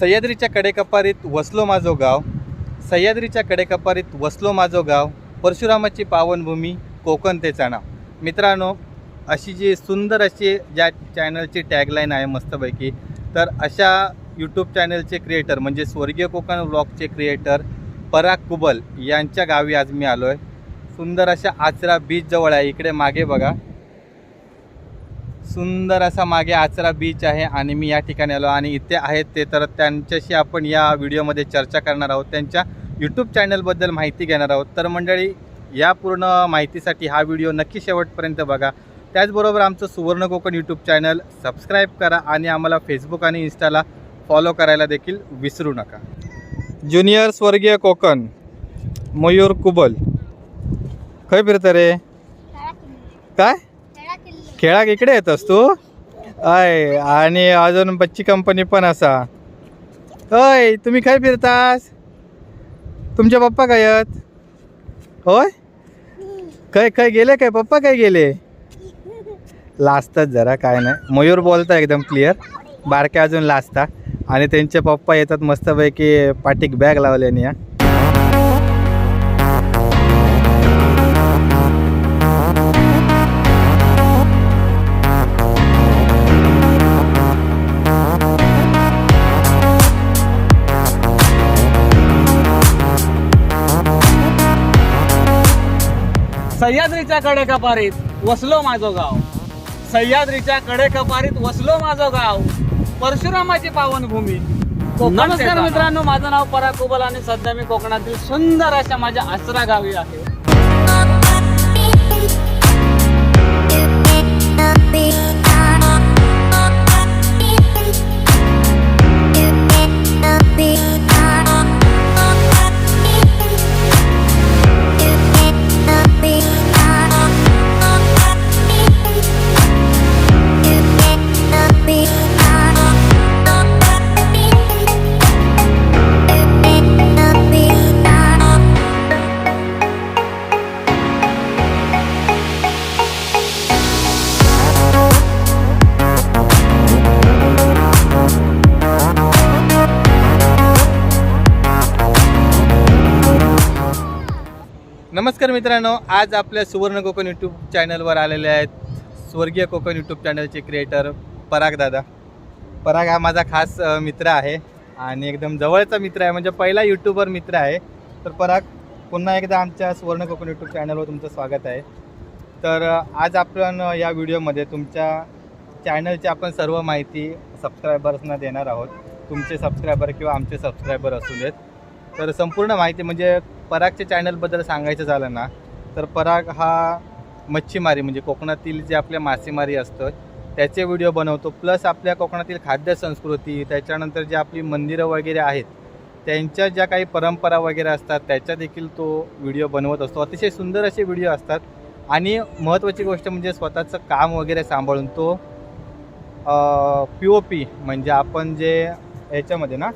सह्याद्रीच्या कडेकपारीत वसलो माझो गाव, सह्याद्रीच्या कडेकपारीत वसलो माझो गाव, परशुरामाची पावनभूमी कोकण तेचा नाव. मित्रांनो, अशी जी सुंदर अशी ज्या चॅनलची टॅगलाईन आहे मस्तपैकी, तर अशा यूट्यूब चॅनलचे क्रिएटर म्हणजे स्वर्गीय कोकण व्लॉगचे क्रिएटर पराग कुबल यांच्या गावी आज मी आलो आहे. सुंदर अशा आचरा बीच जवळ आहे. इकडे मागे बघा, सुंदर असा मागे आचरा बीच आहे आणि मी या ठिकाणी आलो आणि इथे आहेत ते, तर त्यांच्याशी आपण या व्हिडिओमध्ये चर्चा करणार आहोत. त्यांच्या यूट्यूब चॅनलबद्दल माहिती घेणार आहोत. तर मंडळी, या पूर्ण माहितीसाठी हा व्हिडिओ नक्की शेवटपर्यंत बघा. त्याचबरोबर आमचं सुवर्ण कोकण यूट्यूब चॅनल सबस्क्राईब करा आणि आम्हाला फेसबुक आणि इंस्टाला फॉलो करायला देखील विसरू नका. ज्युनियर स्वर्गीय कोकण मयूर कुबल, खय फिरतं रे? काय खेळाक इकडे येतस तू? अय, आणि अजून बच्ची कंपनी पण असा. अय, तुम्ही खय फिरतास? तुमचे पप्पा काय आहेत? होय, काय काय गेले? काय पप्पा काय गेले? लाजतात जरा, काय नाही. मयूर बोलता एकदम क्लिअर, बारक्या अजून लाजता. आणि त्यांचे पप्पा येतात मस्तपैकी पाठीक बॅग लावल्याने. या सह्याद्रीच्या कडेकपारीत वसलो माझो गाव, सह्याद्रीच्या कडेकपारीत वसलो माझो गाव, परशुरामाची पावनभूमी. नमस्कार मित्रांनो, माझं नाव पराग कुबल आणि सध्या मी कोकणातील सुंदर अशा माझ्या आचरा गावी आहे. नमस्कार मित्रांनो, आज आपल्या सुवर्ण कोकण यूट्यूब चॅनलवर आलेले आहेत स्वर्गीय कोकण यूट्यूब चॅनलचे क्रिएटर पराग दादा. पराग हा माझा खास मित्र आहे आणि एकदम जवळचा मित्र आहे, म्हणजे पहिला यूट्यूबर मित्र आहे. तर पराग, पुन्हा एकदा आमच्या सुवर्ण कोकण यूट्यूब चॅनलवर तुमचं स्वागत आहे. तर आज आपण या व्हिडिओमध्ये तुमच्या चॅनलची आपण सर्व माहिती सबस्क्रायबर्सना देणार आहोत. तुमचे सबस्क्रायबर किंवा आमचे सबस्क्रायबर असू देत. तर संपूर्ण माहिती म्हणजे परागच्या चॅनलबद्दल सांगायचं झालं ना, तर पराग हा मच्छीमारी म्हणजे कोकणातील जे आपल्या मासेमारी असतं त्याचे व्हिडिओ बनवतो. प्लस आपल्या कोकणातील खाद्य संस्कृती, त्याच्यानंतर जे आपली मंदिरं वगैरे आहेत त्यांच्या ज्या काही परंपरा वगैरे असतात त्याच्या देखील तो व्हिडिओ बनवत असतो. अतिशय सुंदर असे व्हिडिओ असतात. आणि महत्त्वाची गोष्ट म्हणजे स्वतःचं काम वगैरे सांभाळून तो POP म्हणजे आपण जे ह्याच्यामध्ये ना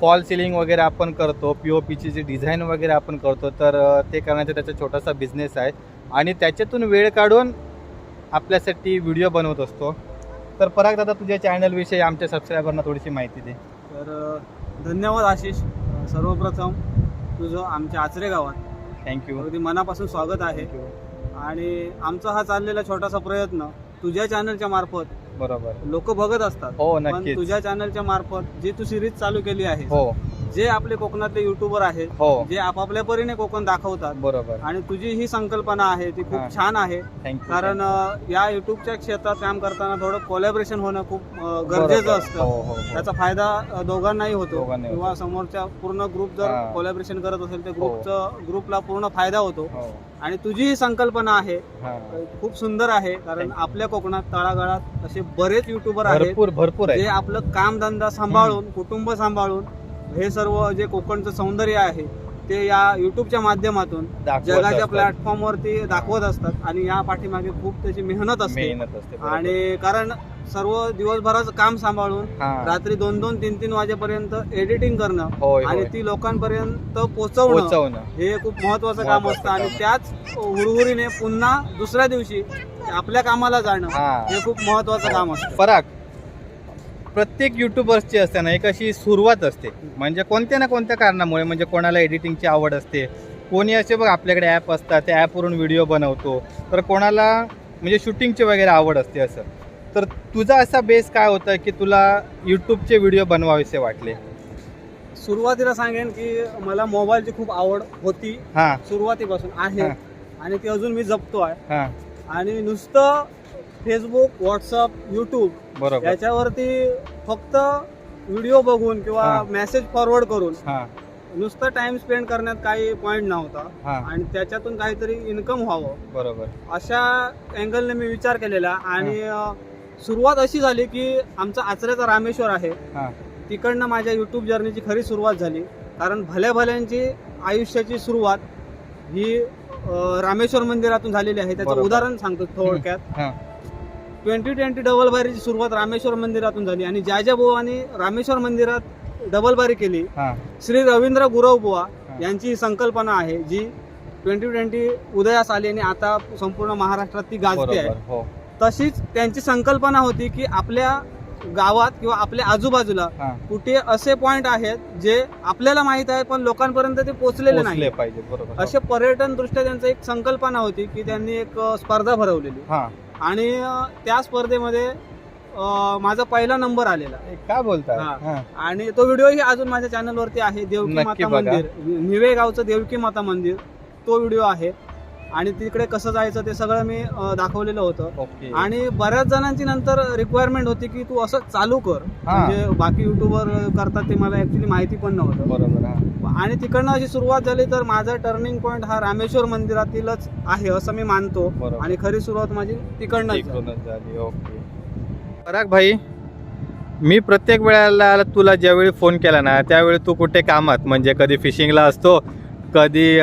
फॉल सिलिंग वगैरे आपण करतो, POPची जी डिझाईन वगैरे आपण करतो, तर ते करण्याचा त्याचा छोटासा बिझनेस आहे आणि त्याच्यातून वेळ काढून आपल्यासाठी व्हिडिओ बनवत असतो. तर पराग दादा, तुझ्या चॅनलविषयी आमच्या सबस्क्रायबरना थोडीशी माहिती दे. तर धन्यवाद आशिष. सर्वप्रथम तुझं आमच्या आचरे गावात थँक्यू, अगदी मनापासून स्वागत आहे. आणि आमचा हा चाललेला छोटासा प्रयत्न तुझ्या चॅनलच्या मार्फत बरोबर लोक बघत असतात. हो, पण नक्कीच. तुझ्या चॅनलच्या मार्फत जी तू सिरीज चालू केली आहे, हो, जे आपले कोकणातले युट्यूबर आहेत, हो, जे आपापल्या परीने कोकण दाखवतात, बरोबर. आणि तुझी ही संकल्पना आहे ती खूप छान आहे. थँक्यू. कारण या युट्यूबच्या क्षेत्रात काम करताना थोडं कोलॅबरेशन होणं खूप गरजेचं असतं. हो, हो, त्याचा फायदा दोघांनाही होतो. दोघांनाही किंवा समोरच्या पूर्ण ग्रुप जर हा. कोलॅबरेशन करत असेल तर हो. ग्रुपला पूर्ण फायदा होतो. हो, आणि तुझी ही संकल्पना आहे हा. खूप सुंदर आहे. कारण आपल्या कोकणात तळागाळात असे बरेच युट्यूबर आहेत भरपूर जे आहे. आपलं कामधंदा सांभाळून, कुटुंब सांभाळून हे सर्व जे कोकणचं सौंदर्य आहे ते या युट्यूबच्या माध्यमातून दाखवत जगाच्या असतात. प्लॅटफॉर्मवरती दाखवत असतात. आणि या पाठीमागे खूप त्याची मेहनत असते. बरोबर. आणि कारण सर्व दिवसभराचं काम सांभाळून हा. रात्री 2-2, 3-3 वाजेपर्यंत एडिटिंग करणं होय, आणि होय. ती लोकांपर्यंत पोहोचवणं हे खूप महत्वाचं काम असतं. आणि त्याच हुरहुरीने पुन्हा दुसऱ्या दिवशी आपल्या कामाला जाणं हा. हे खूप महत्वाचं काम असतं. पराग, प्रत्येक युट्यूबर्सची असते ना एक अशी सुरुवात असते, म्हणजे कोणत्या ना कोणत्या कारणामुळे, म्हणजे कोणाला एडिटिंगची आवड असते, कोणी असे बघ आपल्याकडे ॲप असतात त्या ॲपवरून व्हिडिओ बनवतो, तर कोणाला म्हणजे शूटिंगची वगैरे आवड असते असं. तर तुझा असा बेस काय होता की तुला यूट्यूबचे व्हिडिओ बनवावेसे वाटले? सुरुवातीला सांगेन की मला मोबाईलची खूप आवड होती हां सुरुवातीपासून आहे हां. आणि ती अजून मी जपतो आहे. हां आणि नुसतं फेसबुक, व्हॉट्सअप, यूट्यूब बरोबर. याच्यावरती फक्त व्हिडिओ बघून किंवा हां. मेसेज फॉरवर्ड करून हां नुसतं टाइम स्पेंड करण्यात काही पॉईंट नव्हता हां आणि त्याच्यातून काहीतरी इन्कम व्हावं बरोबर. अशा अँगलने मी विचार केलेला. आणि सुरुवात अशी झाली की आमचा आचऱ्याचा रामेश्वर आहे, हां तिकडनं माझ्या यूट्यूब जर्नीची खरी सुरुवात झाली. कारण भल्या भल्यांची आयुष्याची सुरुवात ही रामेश्वर मंदिरातून झालेली आहे. त्याचं बरोबर. उदाहरण सांगतो थोडक्यात. हां 2020 डबल बारीची सुरुवात रामेश्वर मंदिरातून झाली आणि ज्या बुवांनी रामेश्वर मंदिरात डबल बारी केली, हां श्री रवींद्र गुरव बुवा हां. यांची संकल्पना आहे जी 2020 उदयास आली आणि आता संपूर्ण महाराष्ट्रात ती गाजते आहे. बरोबर. हो. तशीच त्यांची संकल्पना होती की आपल्या गावात किंवा आपल्या आजूबाजूला हां कुठे असे पॉइंट आहेत जे आपल्याला माहित आहे पण लोकांपर्यंत ते पोहोचलेले पोचले नाही. पाहिजे. बरोबर. असे पर्यटन दृष्ट्या त्यांचं एक संकल्पना होती की त्यांनी एक स्पर्धा भरवलेली हां आणि त्या स्पर्धेमध्ये माझा पहिला नंबर आलेला. काय बोलता? हां. हां आणि तो व्हिडिओही अजून माझ्या चॅनलवरती आहे. देवकी नक्की माता बघा. मंदिर, निवे गावचं देवकी माता मंदिर, तो व्हिडिओ आहे. आणि तिकडे कसं जायचं ते सगळं मी दाखवलेलं होतं. ओके. आणि बऱ्याच जणांची नंतर रिक्वायरमेंट होती की तू असं चालू कर, हां. म्हणजे बाकी युट्यूबर करतात ते मला ऍक्च्युली माहिती पण नव्हतं. बरोबर. हां आणि तिकडनं अशी सुरुवात झाली. तर माझा टर्निंग पॉईंट हा रामेश्वर मंदिरातीलच आहे असं मी मानतो. बरोबर. आणि खरी सुरुवात माझी तिकडनं तिकडूनच झाली. ओके. पराग भाई, मी प्रत्येक वेळेला तुला ज्यावेळी फोन केला ना त्यावेळी तू कुठे कामात, म्हणजे कधी फिशिंगला असतो, कधी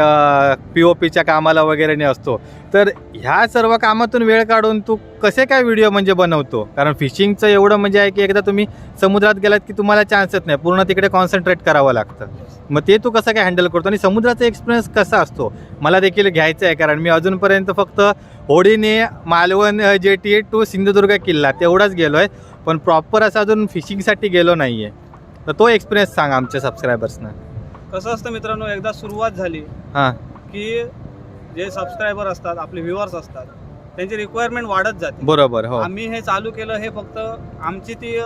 POPच्या कामाला वगैरे नाही असतो. तर ह्या सर्व कामातून वेळ काढून तू कसे काय व्हिडिओ म्हणजे बनवतो? कारण फिशिंगचं एवढं म्हणजे आहे की एकदा तुम्ही समुद्रात गेलात की तुम्हाला चान्सच नाही, पूर्ण तिकडे कॉन्सन्ट्रेट करावं लागतं. मग ते तू कसं काय हँडल करतो आणि समुद्राचा एक्सपिरियन्स कसा असतो मला देखील घ्यायचं आहे. कारण मी अजूनपर्यंत फक्त होडीने मालवण जेटी टू सिंधुदुर्ग किल्ला तेवढाच गेलो आहे, पण प्रॉपर असं अजून फिशिंगसाठी गेलो नाही आहे. तर तो एक्सपिरियन्स सांग आमच्या सबस्क्रायबर्सना. कसं असतं मित्रांनो, एकदा सुरुवात झाली हां की जे सबस्क्रायबर असतात, आपले व्ह्युअर्स असतात, त्यांची रिक्वायरमेंट वाढत जाते. बरोबर. हो. आम्ही हे चालू केलं हे फक्त आमची ती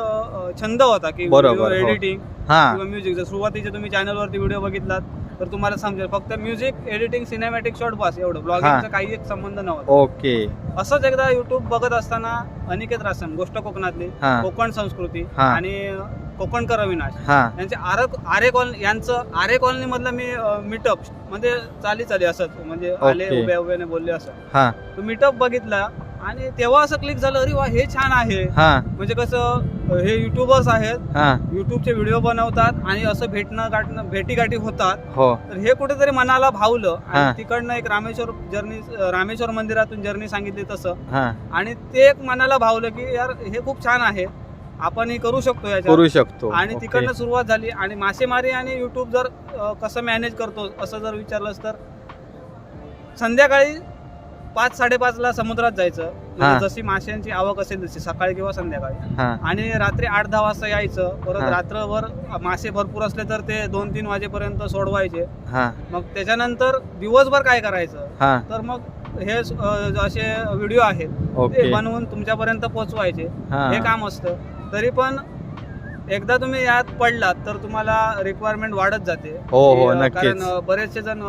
छंद होता की बरोबर, हो. एडिटिंग हां किंवा म्युझिक. जर सुरुवातीचे तुम्ही चॅनलवरती व्हिडिओ बघितलात तर तुम्हाला समजेल फक्त म्युझिक, एडिटिंग, सिनेमॅटिक शॉट बस एवढं. ब्लॉगिंगचा काही एक संबंध नव्हता. ओके. असंच एकदा युट्यूब बघत असताना अनिकेत रासम, गोष्ट कोकणातली, हां कोकण संस्कृती हां. आणि कोकणकर अविनाश हां यांचे आरे कॉलनी मधलं मी मीटअप म्हणजे चाली असंच म्हणजे आले ओके. उभ्याने बोलले असं हां तो मीटअप बघितला आणि तेव्हा असं क्लिक झालं, अरे वा हे छान आहे. हां म्हणजे कसं हे युट्यूबर्स आहेत, हां. युट्यूबचे व्हिडिओ बनवतात आणि असं भेटीगाठी होतात. हो. तर हे कुठेतरी मनाला भावलं हां. आणि तिकडनं एक रामेश्वर मंदिरातून जर्नी सांगितली तसं. हां आणि ते एक मनाला भावलं की यार हे खूप छान आहे, आपण हे करू शकतो याच्यात. करू शकतो. आणि ओके. तिकडनं सुरुवात झाली. आणि मासेमारी आणि युट्यूब जर कसं मॅनेज करतो असं जर विचारलंस तर संध्याकाळी 5-5:30 समुद्रात जायचं. हां. म्हणजे जशी माशांची आवक असेल तशी सकाळी किंवा संध्याकाळी. हां आणि रात्री 8-10 वाजता यायचं. परत हां. रात्रभर मासे भरपूर असले तर ते 2-3 वाजेपर्यंत सोडवायचे. हां मग त्याच्यानंतर दिवसभर काय करायचं, हां. तर मग हे असे व्हिडिओ आहेत ते ओके. बनवून तुमच्यापर्यंत पोहोचवायचे. हां. हे काम असतं. तरी पण एकदा तुम्ही यात पडलात तर तुम्हाला रिक्वायरमेंट वाढत जाते. हो, हो, की, नक्कीच. कारण बरेचसे जण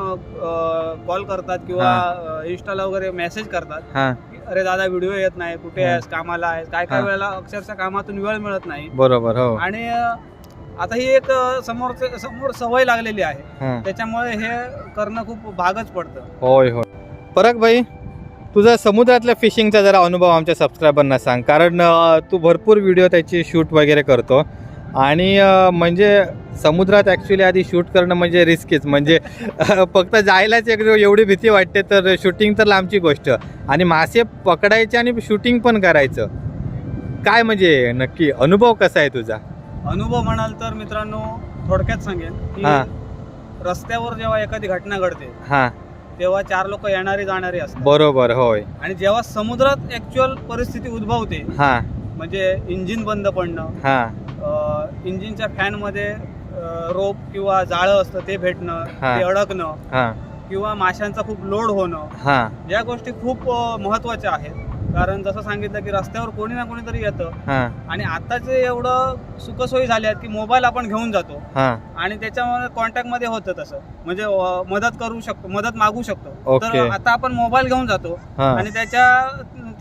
कॉल करतात किंवा इंस्टाला वगैरे मेसेज करतात हां की अरे दादा व्हिडिओ येत नाही, कुठे हां. आहेस, कामाला आहेस. काय हां. वेळेला अक्षरशः कामातून वेळ मिळत नाही. बरोबर. हो. आणि आता ही एक समोर सवय लागलेली आहे, हां. त्याच्यामुळे हे करणं खूप भागच पडतं. होय होय. पराग भाई, तुझा समुद्रातल्या फिशिंगचा जरा अनुभव आमच्या सबस्क्रायबरना सांग. कारण तू भरपूर व्हिडिओ त्याची शूट वगैरे करतो आणि म्हणजे समुद्रात ॲक्च्युली आधी शूट करणं म्हणजे रिस्कीच. म्हणजे फक्त जायलाच एवढी भीती वाटते, तर शूटिंग तर लांबची गोष्ट. आणि मासे पकडायचे आणि शूटिंग पण करायचं. काय म्हणजे नक्की अनुभव कसा आहे तुझा? अनुभव म्हणाल तर मित्रांनो थोडक्यात सांगेन की हां. रस्त्यावर जेव्हा एखादी घटना घडते हां तेव्हा 4 लोक येणारी जाणारी असतात. बरोबर. होय. आणि जेव्हा समुद्रात ऍक्च्युअल परिस्थिती उद्भवते, हां म्हणजे इंजिन बंद पडणं, हां इंजिनच्या फॅनमध्ये रोप किंवा जाळं असतं ते भेटणं, हा. ते अडकणं हा किंवा माशांचा खूप लोड होणं, हा या गोष्टी खूप महत्त्वाच्या आहेत. कारण जसं सांगितलं की रस्त्यावर कोणी ना कोणीतरी येतं हा आणि आताचे एवढं सुखसोयी झाल्या आहेत की मोबाईल आपण घेऊन जातो हा आणि त्याच्यामध्ये कॉन्टॅक्ट मध्ये होतं तसं, म्हणजे मदत करू शकतो, मदत मागू शकतो. ओके. तर आता आपण मोबाईल घेऊन जातो हा आणि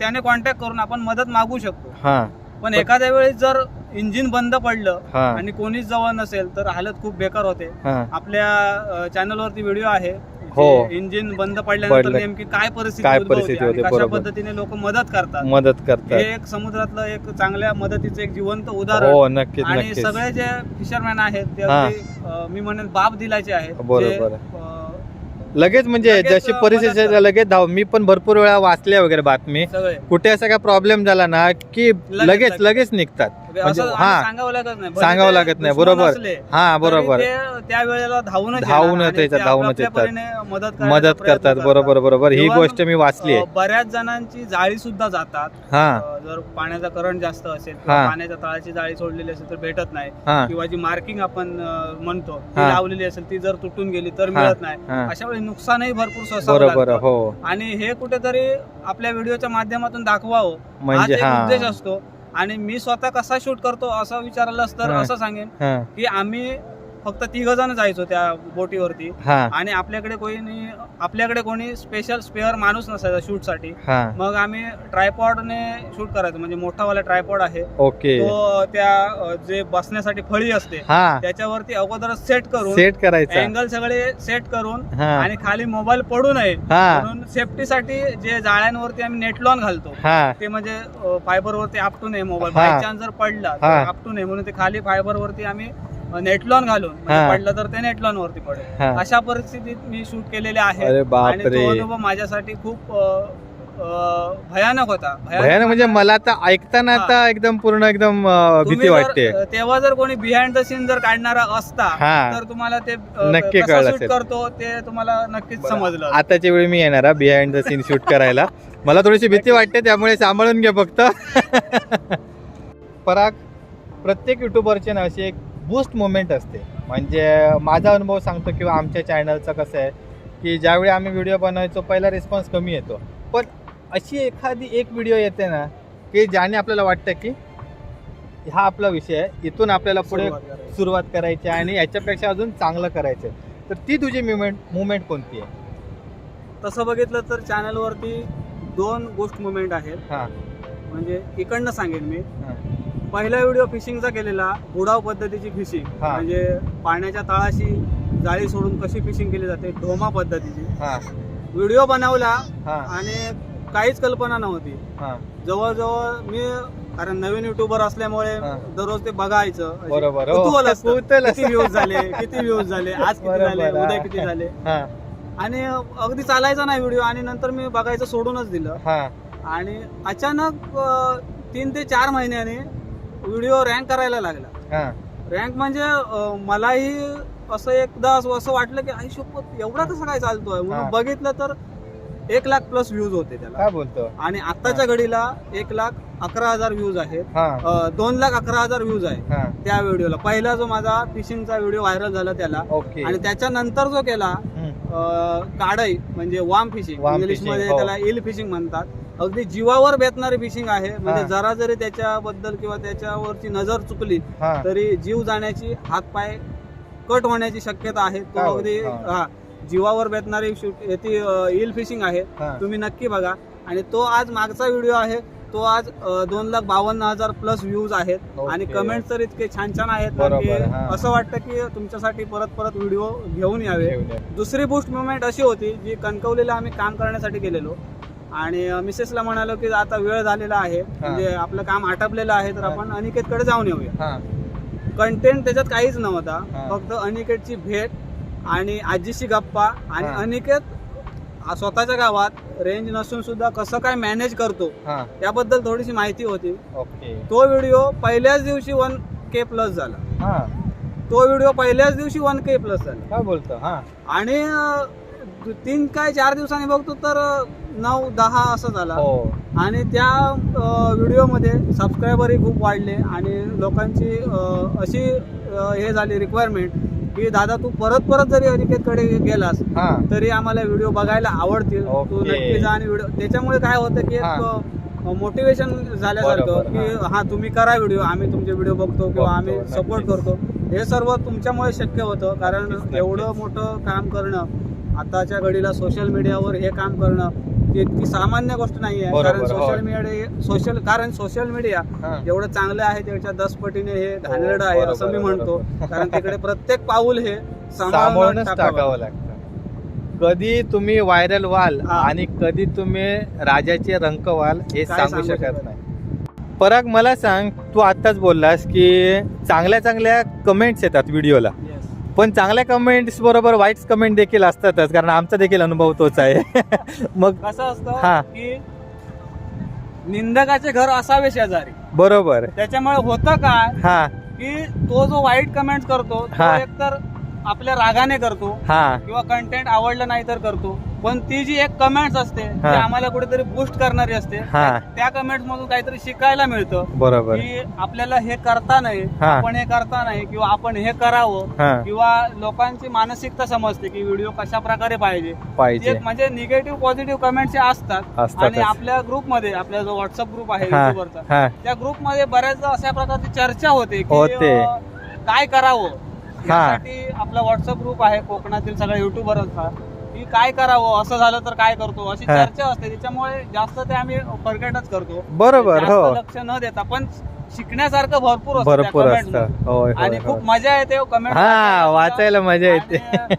त्याने कॉन्टॅक्ट करून आपण मदत मागू शकतो. हा पण एखाद्या वेळेस जर इंजिन बंद पडलं हा आणि कोणीच जवळ नसेल तर हालत खूप बेकार होते. हा आपल्या चॅनलवरती व्हिडिओ आहे, हो. इंजिन बंद पडल्यानंतर पडलं. नेमकी काय परिस्थिती काय उद्भवते परिस्थिती आणि होते, कशा बरोबर. पद्धतीने लोक मदत करतात. मदत करतात. हे एक समुद्रातलं एक चांगल्या मदतीचं एक जिवंत उदाहरण. हो नक्कीच आणि नक्कीच. सगळे जे फिशरमॅन आहेत ते हा. अगदी मी म्हणेन बाप दिलाचे आहेत. बरोबर. जे, लगेच म्हणजे लगेच जशी मदत परिस्थिती करतात. लगेच धाव. मी पण भरपूर वेळा वाचल्या वगैरे बातमी, सगळे कुठे असा काय प्रॉब्लेम झाला ना की लगेच लगेच निघतात. म्हणजे असं हा सांगावं लागत नाही. सांगावं लागत नाही, बरोबर. हा बरोबर. त्या वेळेला धावूनच धावून येणार आणि येतात, ते धावून आपापल्या येतात. परीने मदत करायचा मदत प्रयत्न करतात. बरोबर बरोबर. ही Even, गोष्ट मी वाचली आहे. बऱ्याच जणांची जाळी सुद्धा जातात. हा जर पाण्याचा करंट जास्त असेल किंवा हा. पाण्याच्या तळाची जाळी सोडलेली असेल तर भेटत नाही, हा किंवा जी मार्किंग आपण म्हणतो ती हा. लावलेली असेल ती जर तुटून गेली तर हा. मिळत नाही. हा अशा वेळी नुकसानही भरपूर सोसावं बरोबर. लागतं. हो आणि हे कुठेतरी आपल्या व्हिडिओच्या माध्यमातून दाखवावं हा म्हणजे एक हा उद्देश असतो. आणि मी स्वतः कसा शूट करतो असं विचारलं तर हा. असं सांगेन हा की आम्ही फक्त 3 जण जायचो त्या बोटीवरती हा आणि आपल्याकडे कोणी स्पेशल स्पेअर माणूस नसायचा शूट साठी. हा मग आम्ही ट्रायपॉडने शूट करायचो, म्हणजे मोठावाला ट्रायपॉड आहे ओके. तो त्या जे बसण्यासाठी फळी असते हा त्याच्यावरती अगोदरच सेट करून सेट करायचा. अँगल सगळे सेट करून हा आणि खाली मोबाईल पडू नये हा म्हणून सेफ्टीसाठी जे जाळ्यांवरती आम्ही नेट लॉन घालतो हा ते म्हणजे फायबर वरती आपटू नये मोबाईल, हा. बाय चान्स जर पडला तर हा. आपटू नये म्हणून ते खाली फायबर वरती आम्ही नेटलॉन घालून म्हणजे हा. पडलं तर ते नेटलॉन वरती पडेल. हा. अशा परिस्थितीत मी शूट केलेले आहे अरे आणि बापरे. तो अनुभव माझ्यासाठी खूप भयानक होता. भयानक म्हणजे मला आता ऐकताना हा. आता एकदम पूर्ण एकदम तुम्ही भीती जर, वाटते. तेव्हा जर कोणी बिहाइंड द सीन जर काढणारा असता हा. तर तुम्हाला ते नक्की कसं कळलं शूट असेल. करतो ते तुम्हाला नक्कीच समजलं. आताच्या वेळी मी येणार बिहाइंड द सीन शूट करायला. मला थोडीशी भीती वाटते त्यामुळे सांभाळून घे फक्त. पराग, प्रत्येक युट्यूबरचे ना अशी एक बूस्ट मोमेंट असते. म्हणजे माझा अनुभव सांगतो किंवा आमच्या चॅनलचं कसं आहे की ज्यावेळी आम्ही व्हिडिओ बनवायचो पहिला रिस्पॉन्स कमी येतो, पण अशी एखादी एक व्हिडिओ येते ना की ज्याने आपल्याला वाटतं की हा आपला विषय आहे, इथून आपल्याला पुढे सुरुवात करायची आणि याच्यापेक्षा अजून चांगलं करायचं. तर ती तुझी मुवमेंट कोणती आहे? तसं बघितलं तर चॅनलवरती 2 गोष्ट मुवमेंट आहेत. हां म्हणजे इकडनं सांगेन मी. हां पहिला व्हिडिओ फिशिंगचा केलेला, बुडाव पद्धतीची फिशिंग, हा. म्हणजे पाण्याच्या तळाशी जाळी सोडून कशी फिशिंग केली जाते ढोमा पद्धतीची. हां व्हिडिओ बनवला हां आणि काहीच कल्पना नव्हती. हां जवळजवळ मी, कारण नवीन युट्यूबर असल्यामुळे हा. दररोज ते बघायचं. बरोबर. कुतूहल असतं. कुतूहल असतं. किती व्ह्यूज झाले, आज किती बरोबर, झाले, उद्या हा. किती झाले. हां आणि अगदी चालायचा नाही व्हिडिओ आणि नंतर मी बघायचं सोडूनच दिलं. हां आणि अचानक 3 ते 4 महिन्याने व्हिडिओ रँक करायला लागला. हां रँक म्हणजे मलाही असं एकदा असं वाटलं की आई शपथ एवढा कसं काय चालतोय म्हणून हा. बघितलं तर 1,00,000+ व्ह्यूज होते त्याला. काय बोलतो? आणि आत्ताच्या घडीला 1,11,000 व्ह्यूज आहेत. हां 2,11,000 व्ह्यूज आहे हां त्या व्हिडिओला. पहिला जो माझा फिशिंगचा व्हिडिओ व्हायरल झाला त्याला, ओके. आणि त्याच्यानंतर जो केला हम्म. काढाई म्हणजे वाम फिशिंग, वाम इंग्लिश मध्ये fishing, हो. त्याला इल फिशिंग म्हणतात. अगदी जीवावर बेतणारी फिशिंग आहे. म्हणजे हा. जरा जरी त्याच्याबद्दल किंवा त्याच्यावरची नजर चुकली हां तरी जीव जाण्याची, हातपाय कट होण्याची शक्यता आहे. तो काय अगदी बोलतो? हा जीवावर बेतणारी ती इल फिशिंग आहे. हां तुम्ही नक्की बघा. आणि तो आज मागचा व्हिडिओ आहे, तो आज 2,52,000+ व्ह्यूज आहेत. ओके. आणि कमेंट्स तर इतके छान छान आहेत ना की बरोबर, हां. असं वाटतं की तुमच्यासाठी परत परत व्हिडिओ घेऊन यावे. घेऊन ये. दुसरी बूस्ट मुवमेंट अशी होती जी कणकवलीला आम्ही काम करण्यासाठी गेलेलो आणि मिसेसला म्हणालो की आता वेळ झालेला आहे, म्हणजे आपलं काम आटपलेलं आहे, तर हा. आपण अनिकेतकडे जाऊन येऊया. हां कंटेंट त्याच्यात काहीच नव्हता, हा. फक्त अनिकेतची भेट आणि आजीशी गप्पा. आणि हा. अनिकेत स्वतःच्या गावात रेंज नसून सुद्धा कसं काय मॅनेज करतो हां याबद्दल थोडीशी माहिती होती. ओके. तो व्हिडिओ पहिल्याच दिवशी 1K+ झाला. हां तो व्हिडिओ पहिल्याच दिवशी 1K+ झाला. काय बोलतो? हां आणि 3 काय 4 दिवसांनी बघतो तर 9-10 असं झाला. हो आणि त्या व्हिडिओमध्ये सबस्क्रायबरही खूप वाढले आणि लोकांची अशी हे झाली रिक्वायरमेंट की दादा तू परत जरी अनिकेतकडे गेलास हा तरी आम्हाला व्हिडिओ बघायला आवडतील. ओके. तू नक्की जा आणि व्हिडिओ. त्याच्यामुळे काय होतं की मोटिवेशन झाल्यासारखं बरोबर, की हा तुम्ही करा व्हिडिओ, आम्ही तुमचे व्हिडिओ बघतो किंवा आम्ही बघतो, सपोर्ट नक्कीच. करतो. हे सर्व तुमच्यामुळे शक्य होतं. कारण नक्कीच. एवढं मोठं काम करणं आताच्या घडीला सोशल मीडियावर हे काम करणं ती इतकी सामान्य गोष्ट नाही आहे. कारण बरोबर, कारण सोशल मीडिया हा. जेवढं चांगलं आहे त्याच्या 10 पटीने हे घाणेरडं आहे बरोबर, असं मी म्हणतो. बरोबर. कारण तिकडे प्रत्येक पाऊल हे सांभाळूनच टाकावं. टाकावं लागतं. कधी तुम्ही व्हायरल व्हाल हा. आणि कधी तुम्ही राजाचे रंक व्हाल हे काय सांगू सांगू शकत शकत नाही. पराग मला सांग, तू आत्ताच बोललास की चांगल्या कमेंट्स येतात व्हिडिओला, Yes. पण चांगल्या कमेंट्स बरोबर वाईट कमेंट देखील असतातच, कारण आमचा देखील अनुभव तोच आहे. मग कसं असतं हा. की निंदकाचे घर असावे शेजारी. बरोबर. त्याच्यामुळे होतं काय हा की तो जो वाईट कमेंट करतो तो हा. एकतर आपल्या रागाने करतो हा किंवा कंटेंट आवडलं नाही तर करतो. पण ती जी एक कमेंट्स असते ती हा. आम्हाला कुठेतरी बूस्ट करणारी असते. हा. त्या कमेंट्स मधून काहीतरी शिकायला मिळतं बरोबर. की आपल्याला हे करता नाही, हा. आपण हे करता नाही किंवा आपण हे करावं, हा किंवा लोकांची मानसिकता समजते की व्हिडिओ कशा प्रकारे पाहिजे. पाहिजे एक म्हणजे निगेटिव्ह पॉझिटिव्ह कमेंट्स असतात. असतातच. आणि आपल्या ग्रुपमध्ये, आपला जो व्हॉट्सअप ग्रुप आहे हा. युट्यूबरचा, हा त्या ग्रुपमध्ये बऱ्याचदा अशा प्रकारची चर्चा होते की होते. काय करावं. हा. यासाठी आपला व्हॉट्सअप ग्रुप आहे कोकणातील सगळ्या युट्यूबरचा, की काय करावं, असं झालं तर काय करतो, अशी हा. चर्चा असते. त्याच्यामुळे जास्त ते आम्ही फॉरगेटच करतो. बरोबर. जास्त हो लक्ष न देता. पण शिकण्यासारखं भरपूर असतं त्या भरपूर comments असतं. मध्ये. होय आणि होय, खूप होय. मजा येते कमेंट हा वाचायला मजा येते.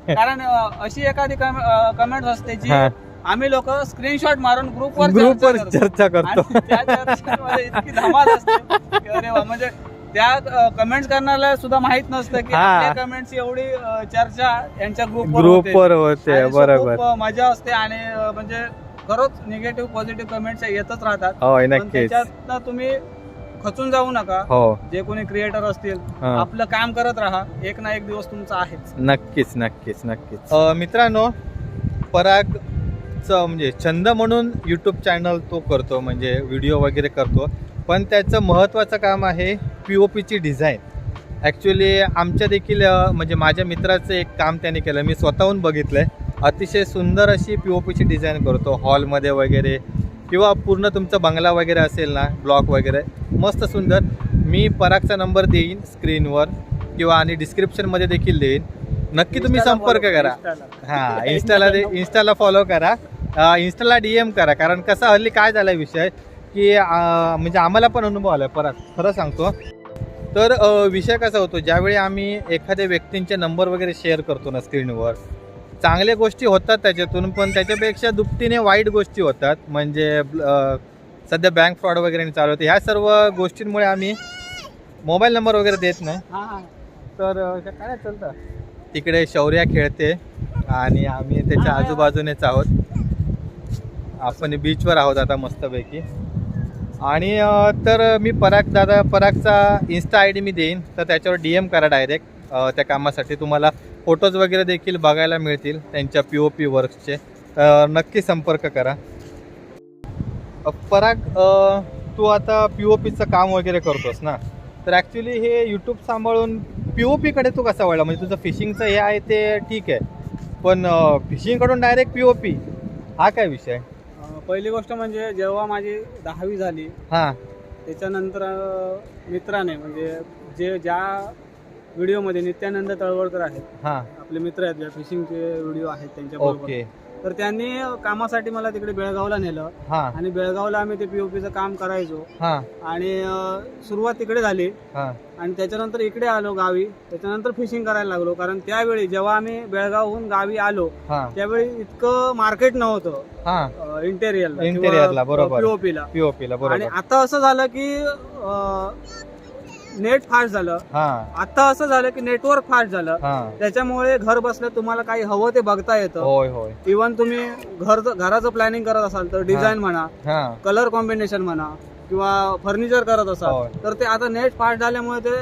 कारण अशी एखादी कमेंट असते जी हा. आम्ही लोक स्क्रीनशॉट मारून ग्रुपवर ग्रुपवर चर्चा करतो. आणि त्या चर्चेमध्ये इतकी धमाल असते की अरे वा, म्हणजे त्या कमेंट्स करण्याला सुद्धा माहित नसतं की हा. आपल्या कमेंट्स एवढी चर्चा यांच्या ग्रुपवर होते. बरोबर. मजा असते. आणि म्हणजे खरंच निगेटिव्ह पॉझिटिव्ह कमेंट्स येतच राहतात. होय पण नक्कीच. त्याच्यातनं तुम्ही खचून जाऊ नका. हो जे कोणी क्रिएटर असतील हा. आपलं काम करत राहा, एक ना एक दिवस तुमचा आहेच. नक्कीच नक्कीच नक्कीच. मित्रांनो, परागचं म्हणजे छंद म्हणून यूट्यूब चॅनल तो करतो, म्हणजे व्हिडिओ वगैरे करतो, पण त्याचं महत्त्वाचं काम आहे POPची डिझाईन. ॲक्च्युली आमच्या देखील म्हणजे माझ्या मित्राचं एक काम त्याने केलं, मी स्वतःहून बघितलं आहे. अतिशय सुंदर अशी POPची डिझाईन करतो, हॉलमध्ये वगैरे किंवा पूर्ण तुमचा बंगला वगैरे असेल ना, ब्लॉक वगैरे, मस्त सुंदर. मी परागचा नंबर देईन स्क्रीनवर किंवा आणि डिस्क्रिप्शनमध्ये देखील देईन. नक्की तुम्ही Instaला संपर्क follow करा. Instaला. हां इंस्टाला फॉलो करा, इंस्टाला DM करा. कारण कसं हल्ली काय झाला विषय की म्हणजे आम्हाला पण अनुभव आला पराग, खरं सांगतो. तर विषय कसा होतो, ज्यावेळी आम्ही एखाद्या व्यक्तींचे नंबर वगैरे शेअर करतो ना स्क्रीनवर, चांगल्या गोष्टी होतात त्याच्यातून, पण त्याच्यापेक्षा दुपटीने वाईट गोष्टी होतात. म्हणजे सध्या बँक फ्रॉड वगैरे चालू होते. ह्या सर्व गोष्टींमुळे आम्ही मोबाईल नंबर वगैरे देत नाही. हा. तर काय चालतं, तिकडे शौर्या खेळते आणि आम्ही त्याच्या आजूबाजूनेच आहोत. आपण बीचवर आहोत आता मस्तपैकी. आणि तर मी परागचा इन्स्टा ID मी देईन, तर त्याच्यावर DM करा डायरेक्ट. त्या कामासाठी तुम्हाला फोटोज वगैरे देखील बघायला मिळतील त्यांच्या POP वर्क्सचे. नक्की संपर्क करा. पराग, तू आता POPचं काम वगैरे करतोस ना, तर ॲक्च्युली हे यूट्यूब सांभाळून POPकडे तू कसा वळला? म्हणजे तुझं फिशिंगचं हे आहे ते ठीक आहे, पण फिशिंगकडून डायरेक्ट POP हा काय विषय? पहिली गोष्ट म्हणजे जेव्हा माझी 10वी झाली, हां त्याच्यानंतर मित्राने, म्हणजे ज्या व्हिडिओमध्ये नित्यानंद तळवळकर आहेत, हां आपले मित्र आहेत, ज्या फिशिंगचे व्हिडिओ आहेत त्यांच्याबरोबर, ओके. तर त्यांनी कामासाठी मला तिकडे बेळगावला नेलं. हां आणि बेळगावला आम्ही ते POPचं काम करायचो. हां आणि सुरुवात तिकडे झाली. हां आणि त्याच्यानंतर इकडे आलो गावी. त्याच्यानंतर फिशिंग करायला लागलो. कारण त्यावेळी जेव्हा आम्ही बेळगावहून गावी आलो हां त्यावेळी इतकं मार्केट नव्हतं हां इंटेरियरला, बरोबर. POPला. POPला आणि बरोबर. आता असं झालं की नेट फास्ट झालं. हां आता असं झालं की नेटवर्क फास्ट झालं. हां त्याच्यामुळे घर बसल्या तुम्हाला काही हवं ते बघता येतं. होय होय. इव्हन तुम्ही घराचं प्लॅनिंग करत असाल तर डिझाईन म्हणा, हां कलर कॉम्बिनेशन म्हणा, किंवा फर्निचर करत असाल होय. तर ते आता नेट फास्ट झाल्यामुळे ते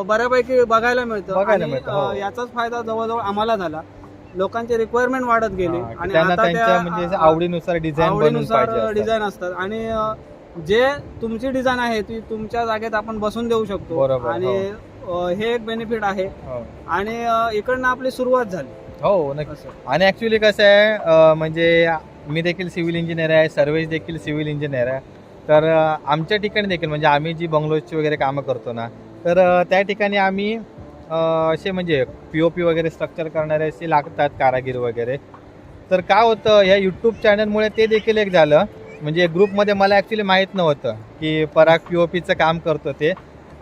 बऱ्यापैकी बघायला मिळतं. बघायला आणि मिळतं, हो. याचाच फायदा जवळजवळ आम्हाला झाला. लोकांची रिक्वायरमेंट वाढत गेली हा, की आणि त्यांना आता त्यांच्या त्या म्हणजे आवडीनुसार डिझाईन बनवून आवडीनुसार पाहिजे असतात. डिझाईन असतात आणि जे तुमची डिझाईन आहे ती तुमच्या जागेत आपण बसून देऊ शकतो बरोबर, आणि हे एक बेनिफिट आहे हो. आणि इकडनं आपली सुरुवात झाली हो नक्की. असं. आणि ऍक्च्युली कसं आहे म्हणजे मी देखील सिव्हिल इंजिनियर आहे, सर्वेश देखील सिव्हिल इंजिनियर आहे. तर आमच्या ठिकाणी देखील म्हणजे आम्ही जी बंगलोजची वगैरे कामं करतो ना, तर त्या ठिकाणी आम्ही असे म्हणजे POP वगैरे स्ट्रक्चर करणारे असे लागतात कारागीर वगैरे. तर काय होतं ह्या यूट्यूब चॅनलमुळे ते देखील एक झालं. म्हणजे ग्रुपमध्ये मला ॲक्च्युली माहीत नव्हतं की पराग POPचं काम करतो ते.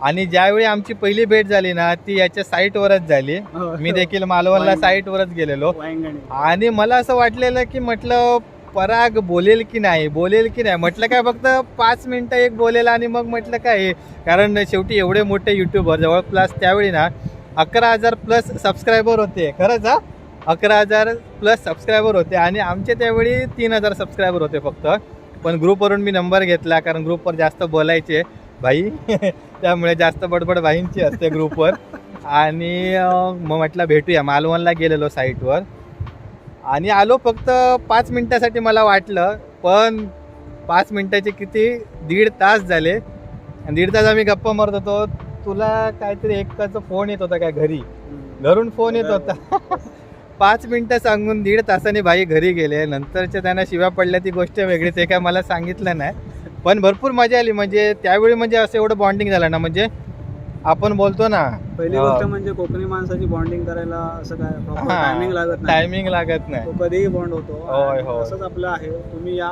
आणि ज्यावेळी आमची पहिली भेट झाली ना ती याच्या साईटवरच झाली. मी देखील मालवणला साईटवरच गेलेलो वांगणी. आणि मला असं वाटलेलं की म्हटलं पराग बोलेल की नाही म्हटलं काय फक्त 5 मिनिटं एक बोलेल आणि मग म्हटलं काय कारण शेवटी एवढे मोठे युट्यूबर जवळपास त्यावेळी ना 11,000 प्लस सबस्क्रायबर होते. खरंच हा 11,000 प्लस सबस्क्रायबर होते आणि आमचे त्यावेळी 3,000 सबस्क्रायबर होते फक्त. पण ग्रुपवरून मी नंबर घेतला कारण ग्रुपवर जास्त बोलायचे भाई त्यामुळे जास्त बडबड भाईंची असते ग्रुपवर. आणि मग म्हटलं भेटूया. मालवणला गेलेलो साईटवर आणि आलो फक्त 5 मिनिटासाठी मला वाटलं, पण 5 मिनिटाचे किती 1.5 तास झाले. आणि 1.5 तास आम्ही गप्पा मारत होतो. तुला काहीतरी एकाचा फोन येत होता काय घरून फोन येत होता. 5 मिनिटं सांगून 1.5 तासाने भाई घरी गेले. नंतरच्या त्यांना शिव्या पडल्या ती गोष्ट वेगळी, ते काय मला सांगितलं नाही. पण भरपूर मजा आली. म्हणजे त्यावेळी म्हणजे असं एवढं बॉन्डिंग झालं ना, म्हणजे आपण बोलतो ना पहिली गोष्ट म्हणजे कोकणी माणसाची बॉन्डिंग करायला असं काय प्रॉपर टायमिंग लागत नाही. टायमिंग लागत नाही. तो कधीही बॉन्ड होतो. होय, आणि होय. असंच आपलं आहे. तुम्ही या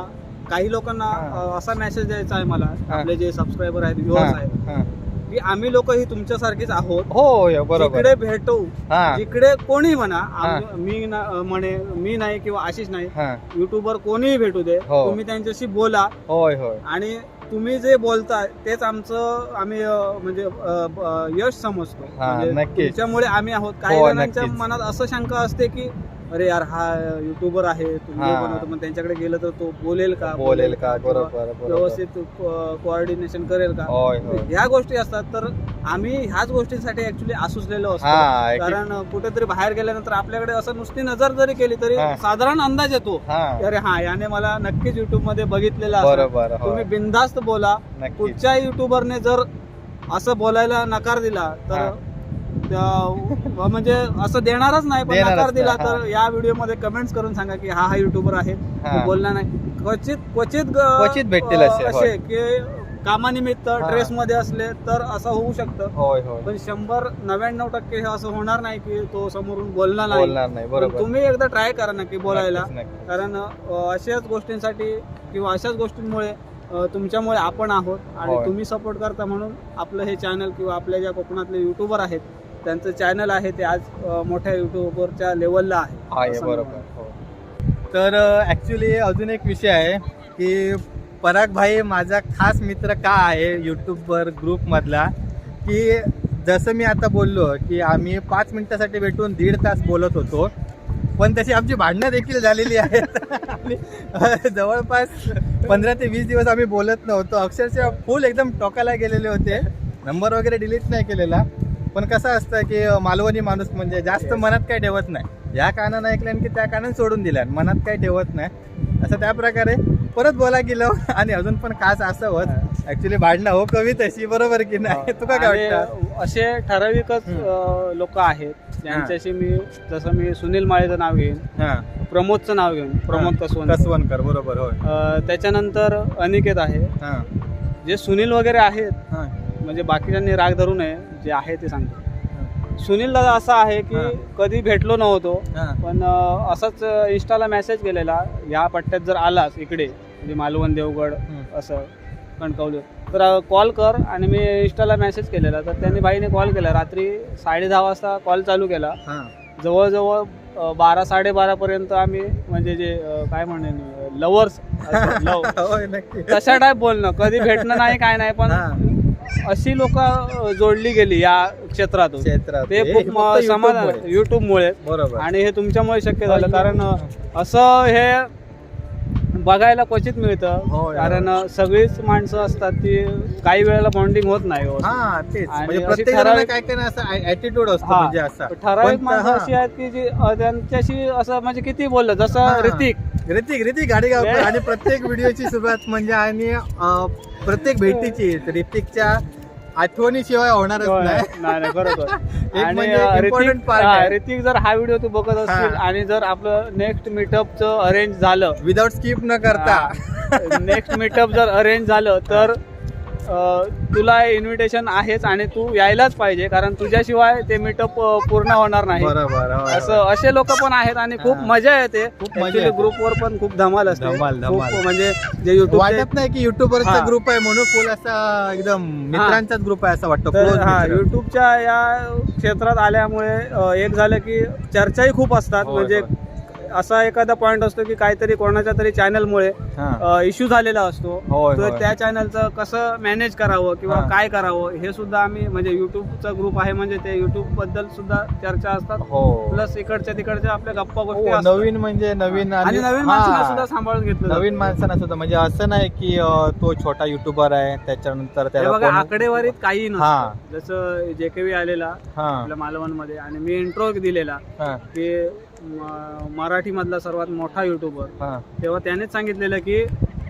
काही लोकांना असा मेसेज द्यायचा आहे मला, आपले जे सबस्क्रायबर आहेत, व्ह्युअर्स आहेत, की आम्ही लोक ही तुमच्यासारखीच आहोत. हो बरोबर. जिकडे भेटू, हा. जिकडे कोणी म्हणा, मी नाही किंवा आशिष नाही, युट्यूबर कोणीही भेटू दे, हो. तुम्ही त्यांच्याशी बोला. होय आणि तुम्ही जे बोलताय तेच आम्ही म्हणजे यश समजतो. म्हणजे नक्कीच. तुमच्यामुळे आम्ही आहोत. काही हो, जणांच्या नक्कीच. मनात असं शंका असते की अरे यार हा युट्यूबर आहे, तुम्ही बनवतो, मग त्यांच्याकडे गेलं तर तो बोलेल का बरोबर व्यवस्थित कोऑर्डिनेशन करेल का. ह्या गोष्टी असतात. तर आम्ही ह्याच गोष्टींसाठी ऍक्च्युली आसुसलेलो असतो. कारण कुठेतरी बाहेर गेल्यानंतर आपल्याकडे असं नुसती नजर जरी केली तरी साधारण अंदाज येतो की अरे हा याने मला नक्कीच युट्यूब मध्ये बघितलेलं असेल. तुम्ही बिनधास्त बोला. कुठच्या युट्यूबरने जर असं बोलायला नकार दिला तर म्हणजे असं देणारच नाही, पण नकार दिला तर या व्हिडिओ मध्ये कमेंट्स करून सांगा की हा युट्यूबर आहे, बोलला नाही. क्वचित भेटतील असे की कामानिमित्त ड्रेस मध्ये असले तर असं होऊ शकतं. पण 99% हे असं होणार नाही की तो समोरून बोलणार नाही. तुम्ही एकदा ट्राय करा नक्की बोलायला. कारण अशाच गोष्टींसाठी किंवा अशाच गोष्टींमुळे तुमच्यामुळे आपण आहोत आणि तुम्ही सपोर्ट करता म्हणून आपलं हे चॅनल किंवा आपल्या ज्या कोकणातले युट्यूबर आहेत त्यांचं चॅनल आहे ते आज मोठ्या युट्यूबरच्या लेवलला आहे. बरोबर. तर ऍक्च्युली अजून एक विषय आहे की पराग भाई माझा खास मित्र का आहे युट्यूबवर ग्रुप मधला, की जसं मी आता बोललो की आम्ही 5 मिनिटासाठी भेटून 1.5 तास बोलत होतो, पण तशी आमची भांडणं देखील झालेली आहेत. जवळपास 15 ते 20 दिवस आम्ही बोलत नव्हतो. अक्षरशः फुल एकदम टोकाला गेलेले होते. नंबर वगैरे डिलीट नाही केलेला. पण कसं असतं की मालवणी माणूस म्हणजे जास्त मनात काही ठेवत नाही. या कानानं ऐकलं की त्या कानानं सोडून दिल्या, मनात काही ठेवत नाही. असं त्या प्रकारे परत बोला गेलं. आणि अजून पण खास असं होत ऍक्च्युली भांडणं हो कवी तशी, बरोबर की नाही? तुका काय वाटतं? असे ठराविकच लोक आहेत ज्यांच्याशी मी सुनील माळेचं नाव घेईन, प्रमोदचं नाव घेईन, प्रमोद कसवनकर, बरोबर. होय. त्याच्यानंतर अनिकेत आहे. जे सुनील वगैरे आहेत म्हणजे बाकीच्यांनी राग धरू नये, जे आहे ते सांगतो. सुनील दादा असा आहे की कधी भेटलो नव्हतो, पण असंच इंस्टाला मेसेज केलेला या पट्ट्यात जर आलास इकडे म्हणजे मालवण, देवगड असं कणकवली तर कॉल कर. आणि मी इंस्टाला मेसेज केलेला तर त्यांनी भाईने कॉल केला. रात्री 10:30 वाजता कॉल चालू केला. जवळजवळ 12-12:30 पर्यंत आम्ही म्हणजे जे काय म्हणेन लवर्स तशा टाईप बोलणं, कधी भेटणं नाही काय नाही, पण अशी लोक जोडली गेली या क्षेत्रातून. ते खूप समाधान युट्यूबमुळे. आणि हे तुमच्यामुळे शक्य झालं. कारण असं हे बघायला क्वचित मिळतं. होय, कारण सगळीच माणसं असतात ती काही वेळेला बॉन्डिंग होत नाही व्यवस्थित. हा तेच आणि म्हणजे अशी प्रत्येक जणाला ठराविक- काय काय ना असं ऍटिट्यूड असतो हा. म्हणजे असा ठराविक पण माणसं हा. अशी आहेत की जी त्यांच्याशी असं म्हणजे किती बोललं जसं हा. ऋतिक ऋतिक गाडीगावकर आणि प्रत्येक व्हिडिओची सुरुवात म्हणजे आणि प्रत्येक भेटीची ऋतिकच्या आठवणीशिवाय होणारच नाही. नाही बरोबर. एक आणि म्हणजे important ऋतिक part आहे. ऋतिक जर हा व्हिडिओ तू बघत असतील हा. आणि जर आपलं नेक्स्ट मीटअपचं अरेंज झालं, विदाउट स्किप न करता नेक्स्ट मीटअप जर अरेंज झालं तर तुला इन्व्हिटेशन आहेच आणि तू यायलाच पाहिजे, कारण तुझ्याशिवाय ते मीटअप पूर्ण होणार नाही. बरोबर होय, असं असे लोक पण आहेत आणि खूप हा. मजा येते. खूप मजा येते. ग्रुपवर पण खूप धमाल असते. धमाल. खूप म्हणजे जे युट्यूब वाटत नाही की युट्यूबरचा हा. ग्रुप आहे म्हणून फुल असा एकदम मित्रांचाच ग्रुप आहे असं वाटतं. तर close हा मित्र. युट्यूबच्या या क्षेत्रात आल्यामुळे एक झालं की चर्चाही खूप असतात. होय, म्हणजे होय. असा एखादा पॉइंट असतो की काहीतरी कोणाच्या तरी चॅनलमुळे हा. इश्यू झालेला असतो. होय, तर होय. त्या चॅनलचं कसं मॅनेज करावं किंवा हा. काय करावं हे सुद्धा आम्ही म्हणजे युट्यूबचा ग्रुप आहे म्हणजे ते युट्यूब बद्दल सुद्धा चर्चा असतात. हो प्लस इकडच्या तिकडच्या आपल्या गप्पा गोष्टी हो, असतात. नवीन म्हणजे नवीन आणि नवीन हा. माणसाला सुद्धा सांभाळून घेतलं जातं. नवीन माणसांना सुद्धा म्हणजे असं नाही की तो छोटा युट्यूबर आहे त्याच्यानंतर हे त्याला बघा कोण- आकडेवारीत काही हा. नसतं. जसं JKV आलेला हा. आपल्या मालवणमध्ये आणि मी इंट्रो दिलेला हा. की मराठी मधला सर्वात मोठा युट्यूबर, हा. तेव्हा त्यानेच सांगितलेलं की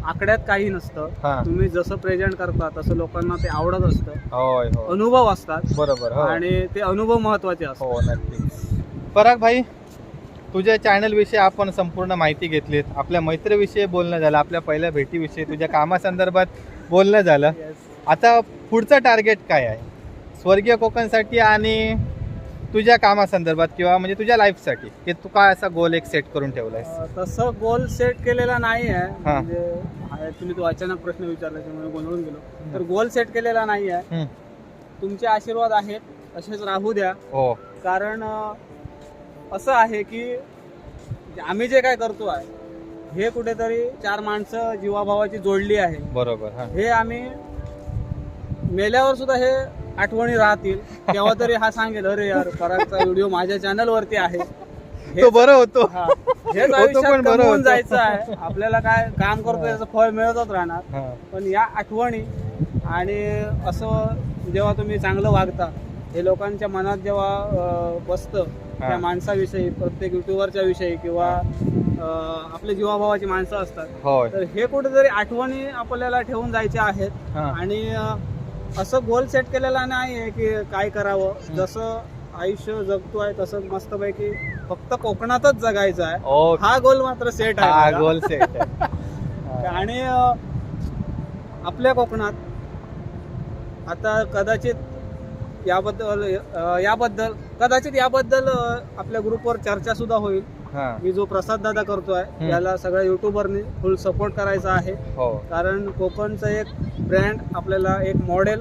आकड्यात काही नसतं. हा. तुम्ही जसं प्रेझेंट करता तसं लोकांना ते आवडत असतं. होय हो अनुभव असतात बरोबर हो आणि ते अनुभव महत्वाचे असतात. हो नक्की. पराग भाई, तुझ्या चॅनल विषयी आपण संपूर्ण माहिती घेतलीत. आपल्या मैत्रीविषयी बोलणं झालं, आपल्या पहिल्या भेटीविषयी, तुझ्या कामासंदर्भात बोलणं झालं. आता पुढचं टार्गेट काय आहे स्वर्गीय कोकणसाठी आणि तुझ्या कामासंदर्भात किंवा म्हणजे तुझ्या लाईफसाठी, की तू काय असा गोल एक सेट करून ठेवलायस? तसं गोल सेट केलेला नाही आहे. हा. म्हणजे ऍक्च्युली तू अचानक प्रश्न विचारला त्यामुळे गोंधळून गेलो. तर गोल सेट केलेला नाही आहे. हम्म. तुमचे आशीर्वाद आहेत असेच राहू द्या. हो कारण असं आहे की आम्ही जे काय करतो आहे हे कुठेतरी चार माणसं जीवाभावाची जोडली आहे. बरोबर. हा. हे आम्ही मेल्यावर सुद्धा हे आठवणी राहतील. तेव्हा तरी हा सांगेल अरे यार परागचा व्हिडिओ माझ्या चॅनल वरती आहे. तो बरं होतो. हा. हेच होतो आयुष्यात पण बरं कमवून होतं. जायचं आहे. आपल्याला काय काम करतो त्याचं फळ मिळतच राहणार. हा. पण या आठवणी आणि असं जेव्हा तुम्ही चांगलं वागता हे लोकांच्या मनात जेव्हा बसतं त्या माणसाविषयी, प्रत्येक युट्यूबरच्या विषयी किंवा आपल्या जीवाभावाची माणसं असतात, होय. तर हे कुठेतरी आठवणी आपल्याला ठेवून जायच्या आहेत. हा. आणि असं गोल सेट केलेला नाही आहे की काय करावं. जसं आयुष्य जगतोय तसं मस्तपैकी फक्त कोकणातच जगायचं आहे. ओके. हा गोल मात्र सेट हा आहे. गोल सेट आहे. आणि आपल्या कोकणात आता कदाचित याबद्दल आपल्या ग्रुपवर चर्चा सुद्धा होईल. हा. मी जो प्रसाद दादा करतोय याला सगळ्या युट्यूबरनी फुल सपोर्ट करायचा आहे. हो कारण कोकणचं एक ब्रँड आपल्याला एक मॉडेल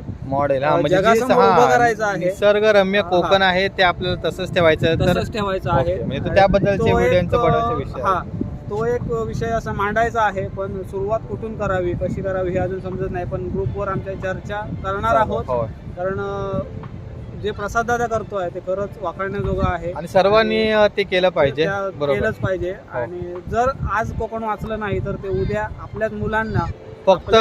हा म्हणजे जगासमोर जे- उभं हा, करायचं आहे. निसर्गरम्य हा. कोकण आहे ते आपल्याला तसंच ठेवायचं. तर तसंच ठेवायचं आहे. ओके, म्हणजे तो त्याबद्दलचे तो व्हिडिओचं एक, बनवायचा विषय आहे. हा, तो एक विषय असा मांडायचा आहे. पण सुरुवात कुठून करावी कशी करावी हे अजून समजत नाही. पण ग्रुपवर आमच्या चर्चा करणार आहोत. हो. कारण जे प्रसाद दादा करतोय ते खरंच वाखाणण्याजोगं आहे आणि सर्वांनी ते केलं पाहिजे. बरोबर. केलंच पाहिजे. हो. आणि जर आज कोकण वाचलं नाही तर ते उद्या आपल्याच मुलांना फक्त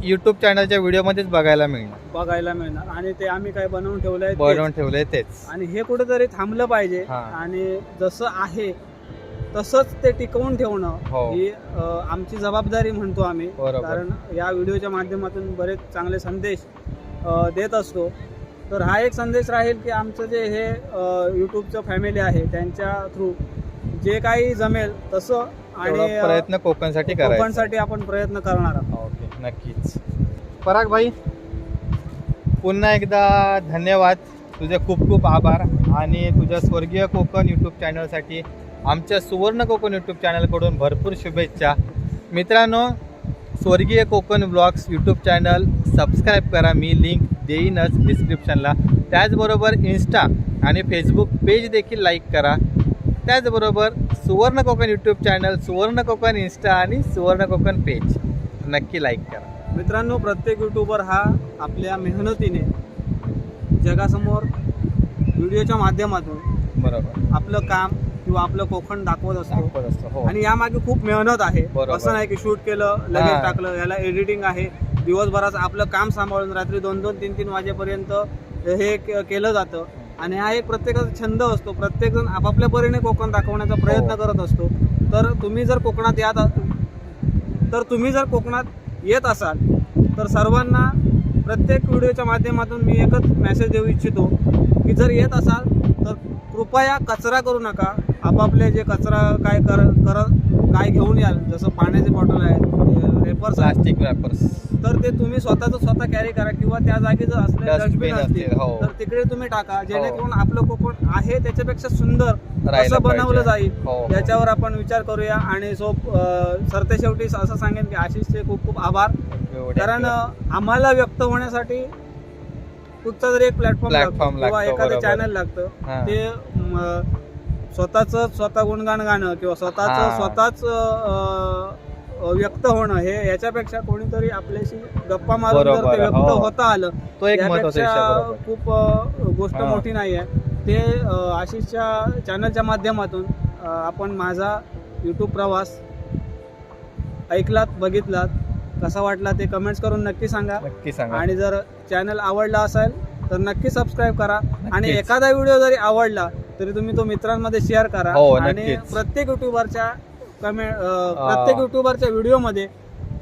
युट्यूब चॅनलच्या व्हिडिओ मध्येच बघायला मिळणार. बघायला मिळणार. आणि ते आम्ही काय बनवून ठेवलंय बनवून ठेवलंय तेच. आणि हे कुठेतरी थांबलं पाहिजे. हा. आणि जसं आहे तसंच ते टिकवून ठेवणं हो. ही आमची जबाबदारी म्हणतो आम्ही. बरोबर. कारण या व्हिडिओच्या माध्यमातून बरेच चांगले संदेश देत असतो. तर हा एक संदेश राहील की आमचं जे हे युट्यूबचं फॅमिली आहे त्यांच्या थ्रू जे काही जमेल तसं आणि तेवढा प्रयत्न कोकणसाठी करायचा. कोकणसाठी आपण प्रयत्न करणार आहोत. ओके नक्कीच. पराग भाई, पुन्हा एकदा धन्यवाद. तुझे खूप खूप आभार. आणि तुझ्या स्वर्गीय कोकण यूट्यूब चॅनलसाठी आमच्या सुवर्ण कोकण यूट्यूब चॅनलकडून भरपूर शुभेच्छा. मित्रांनो, स्वर्गीय Konkan vlogs YouTube channel subscribe करा. मी लिंक देईनच डिस्क्रिप्शनला. त्याचबरोबर इन्स्टा आणि फेसबुक पेज देखील लाईक करा. त्याचबरोबर सुवर्ण कोकण यूट्यूब चॅनल, सुवर्ण कोकण इन्स्टा आणि सुवर्ण कोकण पेज नक्की लाईक करा. मित्रांनो, प्रत्येक युट्यूबर हा आपल्या मेहनतीने जगासमोर व्हिडिओच्या माध्यमातून बरोबर. आपलं काम किंवा आपलं कोकण दाखवत असतो. दाखवत असतो. हो आणि यामागे खूप मेहनत आहे. बरोबर. असं नाही की शूट केलं लगेच हा. टाकलं. याला एडिटिंग आहे, दिवसभराचं आपलं काम सांभाळून रात्री 2-2, 3-3 वाजेपर्यंत हे केलं जातं. आणि हा एक प्रत्येकाचा छंद असतो. प्रत्येकजण आपापल्या परीने कोकण दाखवण्याचा प्रयत्न हो. करत असतो. तर तुम्ही जर कोकणात येत असाल तर सर्वांना प्रत्येक व्हिडिओच्या माध्यमातून मी एकच मेसेज देऊ इच्छितो की जर येत असाल तर कृपया कचरा करू नका. आपापले जे कचरा काय घेऊन याल, जसं पाण्याचे बॉटल आहेत, रेपर्स आहेत, प्लास्टिक रॅपर्स तर ते तुम्ही स्वतः कॅरी करा किंवा त्या जागी जर असले Dustbin डस्टबिन असतील असतील, हो. तर तिकडे तुम्ही टाका, जेणेकरून आपलं कोकण आहे त्याच्यापेक्षा सुंदर राहिलं कसं बनवलं पाहिजे. जाईल हो, हो. याच्यावर आपण विचार करूया. आणि सरते शेवटी असं सांगेन की आशिषचे खूप खूप आभार. कारण आम्हाला व्यक्त होण्यासाठी कुठचा तरी एक प्लॅटफॉर्म लागतो किंवा लागतो, एखादं बरोबर. चॅनल लागतं. हा. ते स्वतः गुणगान गाणं किंवा हा. स्वतःच व्यक्त होणं, हे याच्यापेक्षा कोणीतरी आपल्याशी गप्पा मारून जर बरोबर, ते व्यक्त हो. होता आलं तो एक महत्त्वाचा विषय. यापेक्षा बरोबर. खूप गोष्ट हा. मोठी नाही आहे. ते आशिषच्या चॅनलच्या माध्यमातून आपण माझा यूट्यूब प्रवास ऐकलात, बघितलात, कसा वाटला ते कमेंट्स करून नक्की सांगा. नक्की सांगा. आणि जर चॅनल आवडला असेल तर नक्की सबस्क्राईब करा. आणि नक्कीच. एखादा व्हिडिओ जरी आवडला तरी तुम्ही तो मित्रांमध्ये शेअर करा. हो, आणि नक्कीच. प्रत्येक युट्यूबरच्या व्हिडिओमध्ये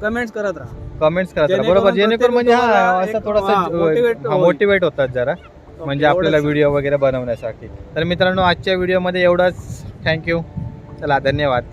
कमेंट्स करत राहा. कमेंट्स करा जेणेकरून बरोबर, जेणेकरून म्हणजे प्रत्येक असं एक, थोडंसं मोटिवेट होतात जरा, म्हणजे आपल्याला एवढंच. व्हिडिओ वगैरे बनवण्यासाठी. तर मित्रांनो, आजच्या व्हिडिओमध्ये एवढंच. थँक्यू. चला, धन्यवाद.